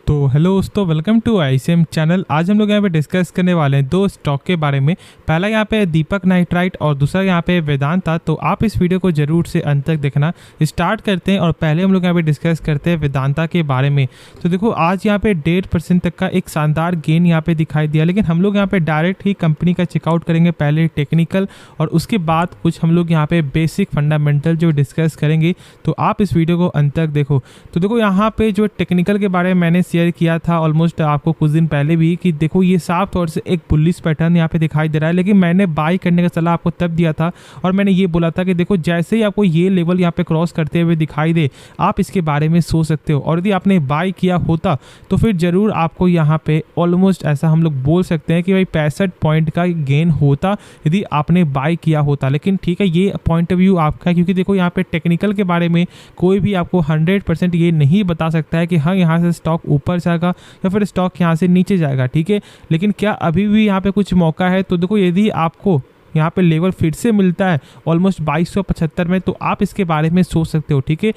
तो हेलो दोस्तों, welcome to ICM channel. आज हम लोग यहाँ पे डिस्कस करने वाले हैं दो स्टॉक के बारे में। पहला यहाँ पे दीपक नाइट्राइट और दूसरा यहाँ पे वेदांता। तो आप इस वीडियो को जरूर से अंत तक देखना। स्टार्ट करते हैं और पहले हम लोग यहाँ पे डिस्कस करते हैं वेदांता के बारे में। तो देखो, आज यहाँ पे 1.5% तक का एक शानदार गेन यहाँ पे दिखाई दिया, लेकिन हम लोग यहाँ पे डायरेक्ट ही कंपनी का चेकआउट करेंगे, पहले टेक्निकल और उसके बाद कुछ हम लोग यहाँ पे बेसिक फंडामेंटल जो डिस्कस करेंगे। तो आप इस वीडियो को अंत तक देखो। तो देखो, यहाँ पे जो टेक्निकल के बारे में मैंने शेयर किया था ऑलमोस्ट आपको कुछ दिन पहले भी, कि देखो ये साफ तौर से एक बुलिश पैटर्न यहाँ पे दिखाई दे रहा है, लेकिन मैंने बाई करने का सलाह आपको तब दिया था और मैंने ये बोला था कि देखो जैसे ही आपको ये लेवल यहाँ पे क्रॉस करते हुए दिखाई दे, आप इसके बारे में सोच सकते हो। और यदि आपने बाई किया होता तो फिर जरूर आपको यहाँ पे ऑलमोस्ट ऐसा हम लोग बोल सकते हैं कि भाई 65 पॉइंट का गेन होता यदि आपने बाई किया होता। लेकिन ठीक है, ये पॉइंट ऑफ व्यू आपका है, क्योंकि देखो यहाँ पे टेक्निकल के बारे में कोई भी आपको 100% ये नहीं बता सकता है कि हाँ यहाँ से स्टॉक ऊपर जाएगा या फिर स्टॉक यहाँ से नीचे जाएगा, ठीक है। लेकिन क्या अभी भी यहाँ पे कुछ मौका है? तो देखो, यदि आपको यहाँ पे लेवल फिर से मिलता है ऑलमोस्ट 2275 में, तो आप इसके बारे में सोच सकते हो, ठीक है।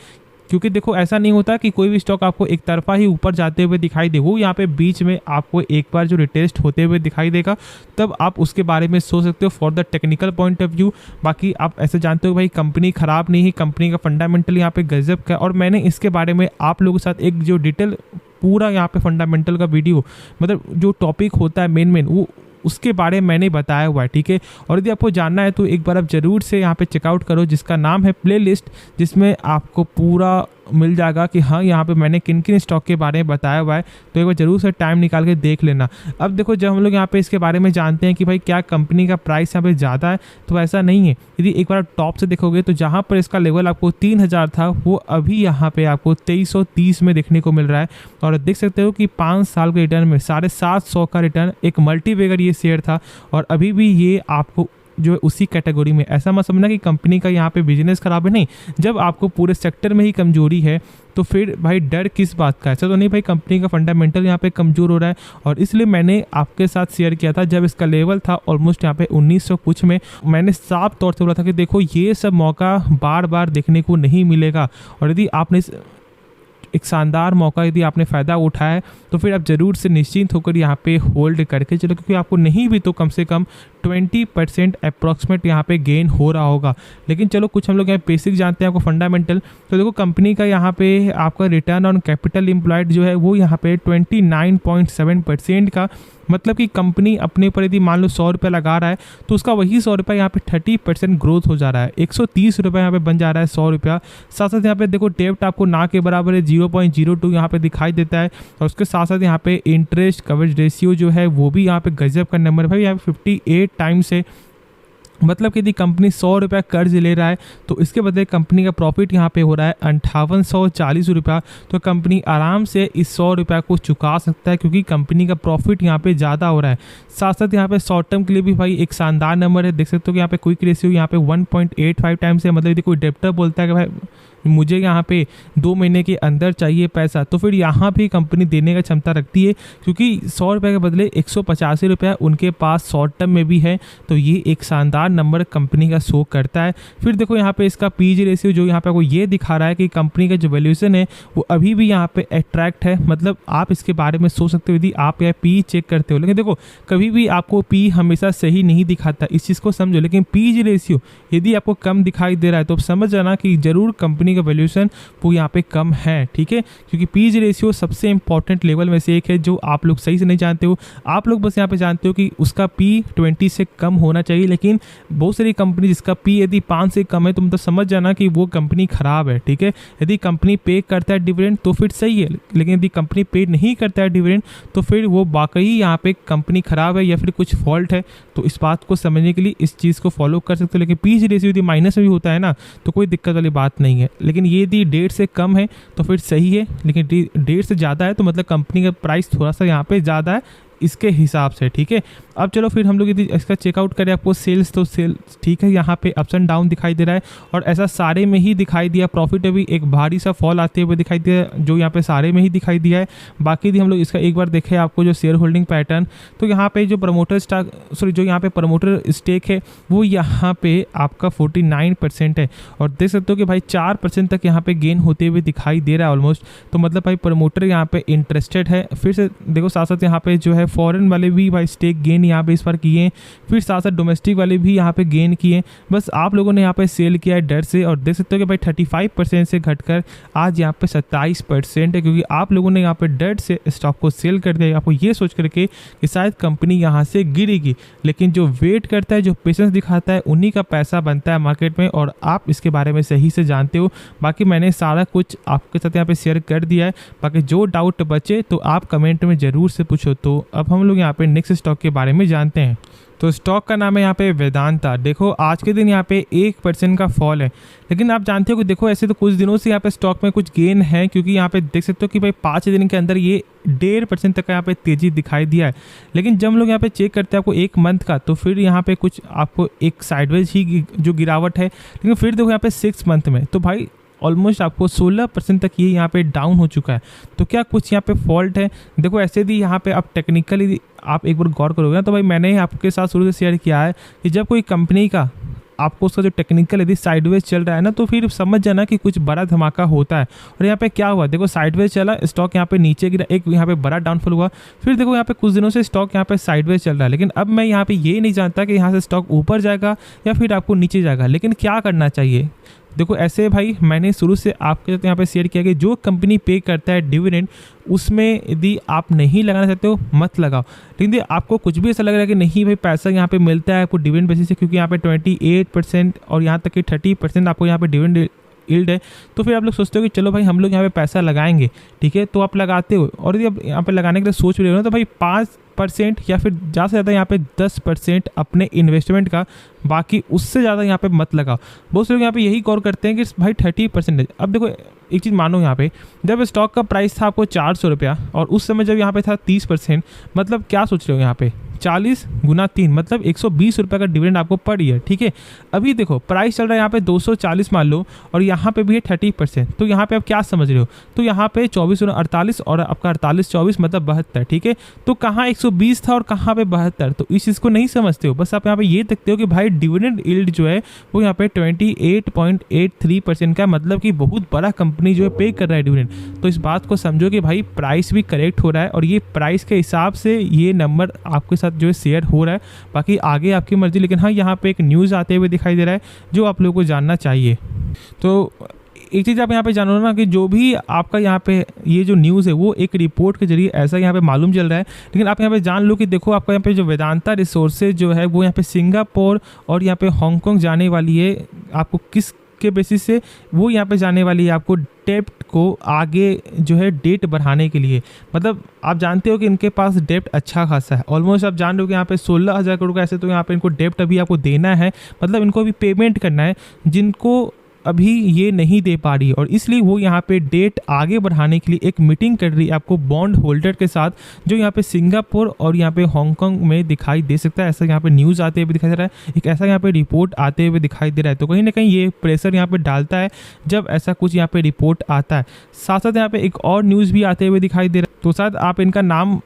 क्योंकि देखो, ऐसा नहीं होता कि कोई भी स्टॉक आपको एक तरफा ही ऊपर जाते हुए दिखाई दे, वो यहाँ पे बीच में आपको एक बार जो रिटेस्ट होते हुए दिखाई देगा, तब आप उसके बारे में सोच सकते हो for the technical point of view. बाकी आप ऐसे जानते हो भाई, कंपनी खराब नहीं है, कंपनी का फंडामेंटल यहाँ पे गजब का। और मैंने इसके बारे में आप लोगों के साथ एक जो डिटेल पूरा यहाँ पे फंडामेंटल का वीडियो, मतलब जो टॉपिक होता है मेन वो उसके बारे में मैंने बताया हुआ है, ठीक है। और यदि आपको जानना है तो एक बार आप जरूर से यहाँ पे चेकआउट करो, जिसका नाम है प्लेलिस्ट, जिसमें आपको पूरा मिल जाएगा कि हाँ यहाँ पे मैंने किन किन स्टॉक के बारे में बताया हुआ है। तो एक बार जरूर से टाइम निकाल के देख लेना। अब देखो, जब हम लोग यहाँ पे इसके बारे में जानते हैं कि भाई क्या कंपनी का प्राइस यहाँ पे ज़्यादा है, तो ऐसा नहीं है। यदि एक बार टॉप से देखोगे तो जहाँ पर इसका लेवल आपको 3000 था, वो अभी यहाँ पे आपको 2330 में देखने को मिल रहा है। और देख सकते हो कि 5 साल के रिटर्न में 750 का रिटर्न, एक मल्टीबैगर ये शेयर था और अभी भी ये आपको जो है उसी कैटेगरी में। ऐसा मत समझना कि कंपनी का यहाँ पे बिजनेस खराब है, नहीं। जब आपको पूरे सेक्टर में ही कमजोरी है तो फिर भाई डर किस बात का? ऐसा तो नहीं भाई कंपनी का फंडामेंटल यहाँ पे कमजोर हो रहा है। और इसलिए मैंने आपके साथ शेयर किया था, जब इसका लेवल था ऑलमोस्ट यहाँ पे 1900 कुछ में, मैंने साफ तौर से बोला था कि देखो ये सब मौका बार बार देखने को नहीं मिलेगा। और यदि आपने एक शानदार मौका यदि आपने फ़ायदा उठाया है तो फिर आप ज़रूर से निश्चिंत होकर यहाँ पे होल्ड करके चलो, क्योंकि आपको नहीं भी तो कम से कम 20% अप्रॉक्सीमेट यहाँ पे गेन हो रहा होगा। लेकिन चलो कुछ हम लोग यहाँ बेसिक जानते हैं, आपको फंडामेंटल। तो देखो, कंपनी का यहाँ पे आपका रिटर्न ऑन कैपिटल एम्प्लॉयड जो है वो यहाँ पे 29.7% का, मतलब कि कंपनी अपने ऊपर यदि मान लो 100 रुपये लगा रहा है तो उसका वही 100 रुपये यहाँ पे 30% ग्रोथ हो जा रहा है, 130 रुपये यहाँ पे बन जा रहा है 100 रुपया। साथ साथ यहाँ पे देखो डेब्ट आपको ना के बराबर है, 0.02 यहाँ पे दिखाई देता है। और उसके साथ साथ यहाँ पे इंटरेस्ट कवरेज रेशियो जो है वो भी यहाँ पे गजब का नंबर है भाई, यहाँ पे 58 टाइम्स है। मतलब कि यदि कंपनी 100 रुपया कर्ज ले रहा है तो इसके बदले कंपनी का प्रॉफिट यहाँ पे हो रहा है 5840 रुपया, तो कंपनी आराम से इस 100 रुपया को चुका सकता है, क्योंकि कंपनी का प्रॉफिट यहाँ पे ज़्यादा हो रहा है। साथ साथ यहाँ पे शॉर्ट टर्म के लिए भी भाई एक शानदार नंबर है। देख सकते हो कि यहाँ पे क्विक रेशियो यहाँ पे 1.85 टाइम्स है। मतलब यदि कोई डेप्टर बोलता है कि भाई मुझे यहाँ पे 2 महीने के अंदर चाहिए पैसा, तो फिर यहाँ भी कंपनी देने का क्षमता रखती है, क्योंकि 100 रुपये के बदले 185 रुपया उनके पास शॉर्ट टर्म में भी है। तो ये एक शानदार नंबर कंपनी का शो करता है। फिर देखो यहाँ पे इसका पीजी रेशियो जो यहाँ पे आपको ये दिखा रहा है कि कंपनी का जो वैल्यूएशन है वो अभी भी यहाँ पे अट्रैक्ट है। मतलब आप इसके बारे में सोच सकते हो यदि आप यहाँ पी चेक करते हो। लेकिन देखो, कभी भी आपको पी हमेशा सही नहीं दिखाता, इस चीज़ को समझो। लेकिन पीजी रेशियो यदि आपको कम दिखाई दे रहा है तो समझ जाना कि जरूर कंपनी का वैल्यूएशन वो यहाँ पे कम है, ठीक है। क्योंकि पीजी रेशियो सबसे इंपॉर्टेंट लेवल में से एक है, जो आप लोग सही से नहीं जानते हो। आप लोग बस यहाँ पे जानते हो कि उसका P20 से कम होना चाहिए, लेकिन बहुत सारी कंपनी जिसका P यदि 5 से कम है तो मतलब समझ जाना कि वो कंपनी खराब है, ठीक है। यदि कंपनी पे करता है डिविडेंड तो फिर सही है, लेकिन यदि कंपनी पे नहीं करता है डिविडेंड तो फिर वो वाकई यहाँ पे कंपनी खराब है या फिर कुछ फॉल्ट है। तो इस बात को समझने के लिए इस चीज़ को फॉलो कर सकते हो। लेकिन पीजी रेशियो यदि माइनस में भी होता है ना तो कोई दिक्कत वाली बात नहीं है। लेकिन ये यदि 1.5 से कम है तो फिर सही है, लेकिन 1.5 से ज़्यादा है तो मतलब कंपनी का प्राइस थोड़ा सा यहाँ पे ज़्यादा है इसके हिसाब से, ठीक है। अब चलो फिर हम लोग यदि इसका चेकआउट करें आपको सेल्स, तो सेल्स ठीक है, यहाँ पे अप्स एंड डाउन दिखाई दे रहा है और ऐसा सारे में ही दिखाई दिया। प्रॉफिट में भी एक भारी सा फॉल आते हुए दिखाई दिया, जो यहाँ पे सारे में ही दिखाई दिया है। बाकी भी हम लोग इसका एक बार देखें आपको जो शेयर होल्डिंग पैटर्न, तो यहाँ पे जो प्रमोटर स्टॉक जो यहाँ पे प्रमोटर स्टेक है वो यहाँ पे आपका 49% है और देख सकते हो कि भाई 4% तक यहाँ पे गेन होते हुए दिखाई दे रहा है ऑलमोस्ट। तो मतलब भाई प्रमोटर यहाँ पे इंटरेस्टेड है। फिर से देखो साथ साथ यहाँ पे जो है फॉरेन वाले भी भाई स्टेक गेन यहाँ पे इस बार किए, फिर साथ साथ डोमेस्टिक वाले भी यहाँ पे गेन किए। बस आप लोगों ने यहाँ पे सेल किया है डर से और देख सकते हो कि भाई 35% से घटकर आज यहाँ पे 27% है, क्योंकि आप लोगों ने यहाँ पे डर से स्टॉक को सेल कर दिया, आपको ये सोच करके कि शायद कंपनी यहाँ से गिरेगी। लेकिन जो वेट करता है, जो पेशेंस दिखाता है, उन्हीं का पैसा बनता है मार्केट में और आप इसके बारे में सही से जानते हो। बाकी मैंने सारा कुछ आपके साथ यहाँ पे शेयर कर दिया है। बाकी जो डाउट बचे तो आप कमेंट में ज़रूर से पूछो। तो अब हम लोग यहाँ पे नेक्स्ट स्टॉक के बारे में जानते हैं। तो स्टॉक का नाम है यहाँ पे वेदांता। देखो आज के दिन यहाँ पे 1% का फॉल है, लेकिन आप जानते हो कि देखो ऐसे तो कुछ दिनों से यहाँ पे स्टॉक में कुछ गेन है, क्योंकि यहाँ पे देख सकते हो कि भाई 5 दिन के अंदर ये 1.5% तक का यहाँ पे तेजी दिखाई दिया है। लेकिन जब हम लोग यहाँ पे चेक करते हैं आपको एक मंथ का, तो फिर यहाँ पे कुछ आपको एक साइडवेज ही जो गिरावट है, लेकिन फिर देखो यहाँ पे 6 मंथ में तो भाई ऑलमोस्ट आपको 16% तक ये यहाँ पे डाउन हो चुका है। तो क्या कुछ यहाँ पे फॉल्ट है? देखो ऐसे भी यहाँ पे आप टेक्निकली आप एक बार गौर करोगे ना, तो भाई मैंने आपके साथ शुरू से शेयर किया है कि जब कोई कंपनी का आपको उसका जो टेक्निकल यदि साइडवेज चल रहा है ना, तो फिर समझ जाना कि कुछ बड़ा धमाका होता है। और यहाँ पे क्या हुआ, देखो साइडवेज चला, स्टॉक यहाँ पे नीचे गिरा, एक यहाँ पे बड़ा डाउनफॉल हुआ, फिर देखो यहाँ पे कुछ दिनों से स्टॉक यहाँ पे साइडवेज चल रहा है। लेकिन अब मैं यहाँ पे ये नहीं जानता कि यहाँ से स्टॉक ऊपर जाएगा या फिर आपको नीचे जाएगा। लेकिन क्या करना चाहिए, देखो ऐसे भाई मैंने शुरू से आपके साथ यहाँ पे शेयर किया कि जो कंपनी पे करता है डिविडेंड, उसमें यदि आप नहीं लगाना चाहते हो मत लगाओ। लेकिन यदि आपको कुछ भी ऐसा लग रहा है कि नहीं भाई पैसा यहाँ पे मिलता है आपको डिविडेंड बेसिस से, क्योंकि यहाँ पे 28% और यहाँ तक कि 30% आपको यहाँ पे डिविडेंड यील्ड है, तो फिर आप लोग सोचते हो कि चलो भाई हम लोग यहाँ पे पैसा लगाएंगे, ठीक है, तो आप लगाते हो। और यदि आप यहाँ पे लगाने के लिए सोच रहे हो ना, तो भाई 5% या फिर ज़्यादा से ज़्यादा यहाँ पे 10% अपने इन्वेस्टमेंट का, बाकी उससे ज़्यादा यहाँ पे मत लगाओ। बहुत से लोग यहाँ पे यही गौर करते हैं कि भाई 30%। अब देखो एक चीज़ मानो, यहाँ पे जब स्टॉक का प्राइस था आपको 400 रुपया और उस समय जब यहाँ पे था 30%, मतलब क्या सोच रहे हो यहाँ पे 40 गुना 3 मतलब 120 रुपये का डिविडेंड आपको पर ईयर, ठीक है। अभी देखो प्राइस चल रहा है यहाँ पे 240 मान लो और यहाँ पे भी है 30%, तो यहाँ पे आप क्या समझ रहे हो, तो यहाँ पे 24 गुना 48 और आपका 48-24 मतलब 72, ठीक है। तो कहाँ 120 था और कहाँ पे 72, तो इस चीज़ को नहीं समझते हो। बस आप यहाँ पे ये देखते हो कि भाई डिविडेंड यील्ड जो है वो यहाँ पे 28.83% का, मतलब कि बहुत बड़ा कंपनी जो है पे कर रहा है डिविडेंड। तो इस बात को समझो कि भाई प्राइस भी करेक्ट हो रहा है और ये प्राइस के हिसाब से ये नंबर आपके साथ जो है शेयर हो रहा है। बाकी आगे आपकी मर्जी, लेकिन हाँ यहाँ पे एक न्यूज़ आते हुए दिखाई दे रहा है जो आप लोगों को जानना चाहिए। तो एक चीज़ आप यहाँ पे जानो ना कि जो भी आपका यहाँ पे ये जो न्यूज़ है वो एक रिपोर्ट के जरिए ऐसा यहाँ पे मालूम चल रहा है, लेकिन आप यहाँ पे जान लो कि देखो आपका यहाँ पे जो वेदांता रिसोर्सेज जो है वो यहाँ पे सिंगापुर और यहाँ पे हांगकांग जाने वाली है। आपको किस के बेसिस से वो यहाँ पे जाने वाली है, आपको डेप्ट को आगे जो है डेट बढ़ाने के लिए। मतलब आप जानते हो कि इनके पास डेप्ट अच्छा खासा है, ऑलमोस्ट आप जान रहे हो कि यहाँ पे 16,000 करोड़ का ऐसे, तो यहाँ पे इनको डेप्ट अभी आपको देना है, मतलब इनको अभी पेमेंट करना है जिनको अभी ये नहीं दे पा रही है। और इसलिए वो यहाँ पे डेट आगे बढ़ाने के लिए एक मीटिंग कर रही है आपको बॉन्ड होल्डर के साथ, जो यहाँ पे सिंगापुर और यहाँ पे हांगकांग में दिखाई दे सकता है। ऐसा यहाँ पे न्यूज़ आते हुए दिखाई दे रहा है, एक ऐसा यहाँ पे रिपोर्ट आते हुए दिखाई दे रहा है। तो कहीं ना कहीं ये प्रेशर यहाँ पे डालता है जब ऐसा कुछ यहाँ पे रिपोर्ट आता है। साथ साथ यहाँ पे एक और न्यूज़ भी आते हुए दिखाई दे रहा है, तो शायद आप इनका नाम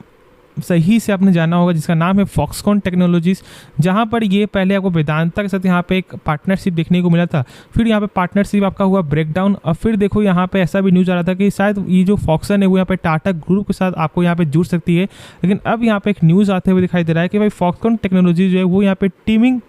सही से आपने जाना होगा, जिसका नाम है फॉक्सकॉन टेक्नोलॉजीज़, जहां पर ये पहले आपको वेदांता के साथ यहाँ पे एक पार्टनरशिप देखने को मिला था, फिर यहाँ पे पार्टनरशिप आपका हुआ ब्रेकडाउन, और फिर देखो यहाँ पे ऐसा भी न्यूज़ आ रहा था कि शायद ये जो फॉक्सन है वो यहाँ पे टाटा ग्रुप के साथ आपको यहाँ पे जुड़ सकती है। लेकिन अब यहाँ पे एक न्यूज़ आते हुए दिखाई दे रहा है कि भाई फॉक्सकॉन टेक्नोलॉजी जो है वो यहाँ पे टीमिंग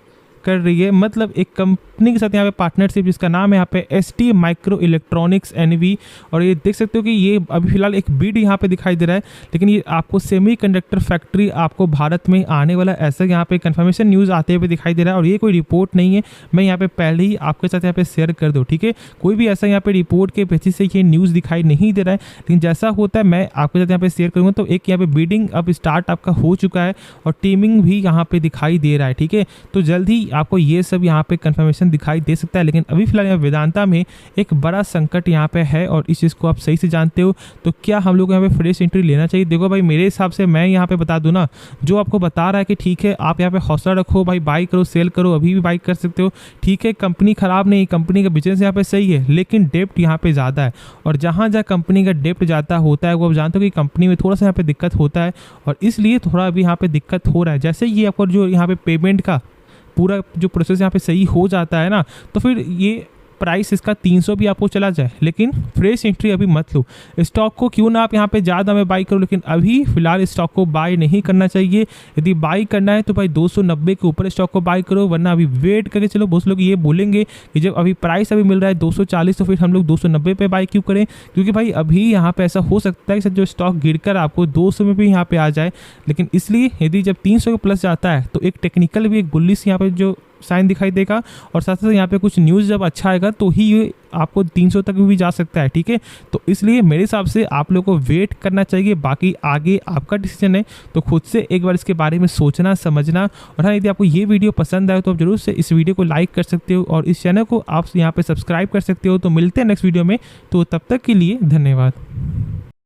कर रही है, मतलब एक कंपनी के साथ यहाँ पे पार्टनरशिप जिसका नाम है यहाँ पे ST माइक्रो इलेक्ट्रॉनिक्स NV। और ये देख सकते हो कि ये अभी फिलहाल एक बिड यहाँ पे दिखाई दे रहा है, लेकिन ये आपको सेमीकंडक्टर फैक्ट्री आपको भारत में आने वाला ऐसा यहाँ पे कंफर्मेशन न्यूज़ आते हुए दिखाई दे रहा है। और ये कोई रिपोर्ट नहीं है, मैं यहाँ पे पहले ही आपके साथ यहाँ पे शेयर कर दूँ, ठीक है। कोई भी ऐसा यहाँ पे रिपोर्ट के बेसिस से ये न्यूज़ दिखाई नहीं दे रहा है, लेकिन जैसा होता है मैं आपके साथ यहाँ पे शेयर करूँगा। तो एक यहाँ पे बिडिंग अब स्टार्ट आपका हो चुका है और टीमिंग भी यहाँ पे दिखाई दे रहा है, ठीक है। तो जल्द ही आपको ये सब यहाँ पे कंफर्मेशन दिखाई दे सकता है। लेकिन अभी फिलहाल यहाँ वेदांता में एक बड़ा संकट यहाँ पे है और इस चीज़ को आप सही से जानते हो। तो क्या हम लोग यहाँ पे फ्रेश एंट्री लेना चाहिए? देखो भाई, मेरे हिसाब से मैं यहाँ पे बता दूं ना, जो आपको बता रहा है कि ठीक है आप यहाँ पे हौसला रखो भाई, बाई करो, सेल करो, अभी भी बाई कर सकते हो, ठीक है कंपनी खराब नहीं, कंपनी का बिजनेस यहाँ पे सही है, लेकिन डेप्ट यहाँ पे ज़्यादा है। और जहाँ जहाँ कंपनी का डेप्ट ज़्यादा होता है वो आप जानते हो कि कंपनी में थोड़ा सा यहाँ पे दिक्कत होता है और इसलिए थोड़ा अभी यहाँ पे दिक्कत हो रहा है। जैसे ये आपको जो यहाँ पे पेमेंट का पूरा जो प्रोसेस यहाँ पे सही हो जाता है ना, तो फिर ये प्राइस इसका 300 भी आपको चला जाए, लेकिन फ्रेश एंट्री अभी मत लो। स्टॉक को क्यों ना आप यहाँ पे ज़्यादा में बाई करो, लेकिन अभी फिलहाल स्टॉक को बाई नहीं करना चाहिए। यदि बाई करना है तो भाई 290 के ऊपर स्टॉक को बाई करो, वरना अभी वेट करके चलो। बहुत लोग ये बोलेंगे कि जब अभी प्राइस अभी मिल रहा है 240 तो फिर हम लोग 290 पे बाई क्यों करें? क्योंकि भाई अभी यहाँ पे ऐसा हो सकता है कि जो स्टॉक गिरकर आपको 200 में भी यहाँ पे आ जाए। लेकिन इसलिए यदि जब 300 के प्लस जाता है तो एक टेक्निकल भी एक बुलिश यहाँ पे जो साइन दिखाई देगा और साथ साथ यहाँ पे कुछ न्यूज़ जब अच्छा आएगा तो ही ये आपको 300 तक भी जा सकता है, ठीक है। तो इसलिए मेरे हिसाब से आप लोगों को वेट करना चाहिए, बाकी आगे आपका डिसीजन है। तो खुद से एक बार इसके बारे में सोचना समझना। और हाँ, यदि आपको ये वीडियो पसंद आए तो आप जरूर से इस वीडियो को लाइक कर सकते हो और इस चैनल को आप यहाँ पे सब्सक्राइब कर सकते हो। तो मिलते हैं नेक्स्ट वीडियो में, तो तब तक के लिए धन्यवाद।